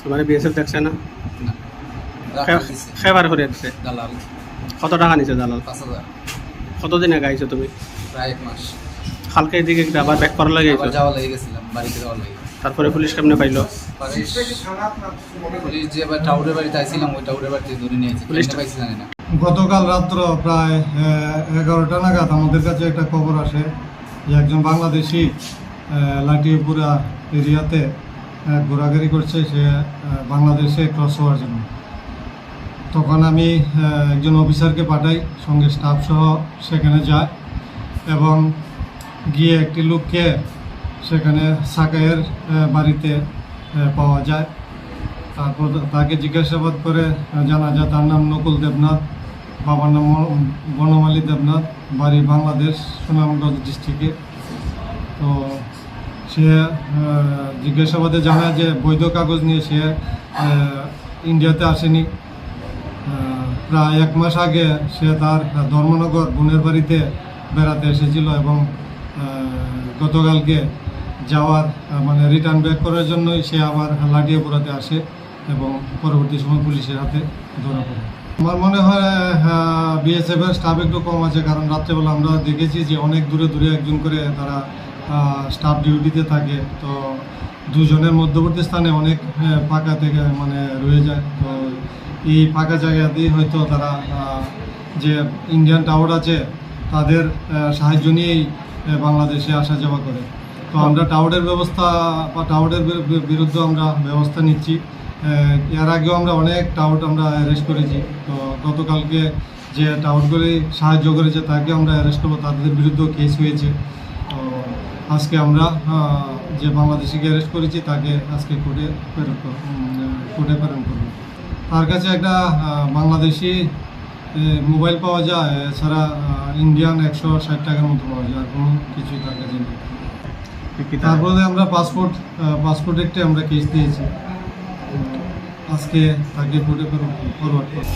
তোমার বিএসএফ দেখছে না? না খেবার করে দিচ্ছে। দালাল কত টাকা নিছে দালাল? 5,000। কতদিন আগে আইছো তুমি? প্রায় 1 মাস। কালকে এদিকে আবার ব্যাক করা লাগে আবার যাওয়া লেগে গেছিলাম, বাড়িতে যাওয়া লাগে। তারপরে পুলিশ কেমনে পাইলো? পুলিশ যে টাউরের বাড়িতে আইছিলাম, ওই টাউরের বাড়িতে ধরে নিয়েছে। পুলিশ পাইছি জানি না। গতকাল রাত্র প্রায় 11টা নাগাদ আমাদের কাছে একটা খবর আসে যে একজন বাংলাদেশি লাটিপুরা এরিয়াতে ঘোরাঘুরি করছে, সে বাংলাদেশে ক্রস হওয়ার জন্য। তখন আমি একজন অফিসারকে পাঠাই, সঙ্গে স্টাফ সহ সেখানে যায় এবং গিয়ে একটি লোককে সেখানে সাকাইয়ের বাড়িতে পাওয়া যায়। তারপর তাকে জিজ্ঞাসাবাদ করে জানা যায় তার নাম নকুল দেবনাথ, বাবার নাম বনমালী দেবনাথ, বাড়ি বাংলাদেশ, সুনামগঞ্জ ডিস্ট্রিক্টে। তো সে জিজ্ঞাসাবাদে জানায় যে বৈধ কাগজ নিয়ে সে ইন্ডিয়াতে আসেনি। প্রায় 1 মাস আগে সে তার ধর্মনগর বোনের বাড়িতে বেড়াতে এসেছিল এবং গতকালকে যাওয়ার মানে রিটার্ন ব্যাক করার জন্যই সে আবার লাটিয়াপুরাতে আসে এবং পরবর্তী সময় পুলিশের হাতে ধরা পড়ে। আমার মনে হয় বিএসএফের স্টাফ একটু কম আছে, কারণ রাত্রেবেলা আমরা দেখেছি যে অনেক দূরে দূরে একজন করে তারা স্টাফ ডিউটিতে থাকে। তো দুজনের মধ্যবর্তী স্থানে অনেক ফাঁকা থেকে মানে রয়ে যায়। তো এই ফাঁকা জায়গাতেই হয়তো তারা যে ইন্ডিয়ান টাওয়ার আছে তাদের সাহায্য নিয়েই বাংলাদেশে আসা যাওয়া করে। তো আমরা টাওয়ারের ব্যবস্থা বা টাওয়ারের বিরুদ্ধে আমরা ব্যবস্থা নিচ্ছি। এর আগেও আমরা অনেক টাওয়ার আমরা অ্যারেস্ট করেছি। তো গতকালকে যে টাওয়ারগুলি সাহায্য করেছে তাকে আমরা অ্যারেস্ট করবো, তাদের বিরুদ্ধেও কেস হয়েছে। তো আজকে আমরা যে বাংলাদেশিকে অ্যারেস্ট করেছি তাকে আজকে কোর্টে প্রেরণ করব। তার কাছে একটা বাংলাদেশি মোবাইল পাওয়া যায়, এছাড়া ইন্ডিয়ান 160 টাকার মতো পাওয়া যায়, আর কোনো কিছুই তার কাছে নেই। তারপরে আমরা পাসপোর্ট একটি আমরা কেস দিয়েছি, আজকে তাকে কোর্টে ফরওয়ার্ড করব।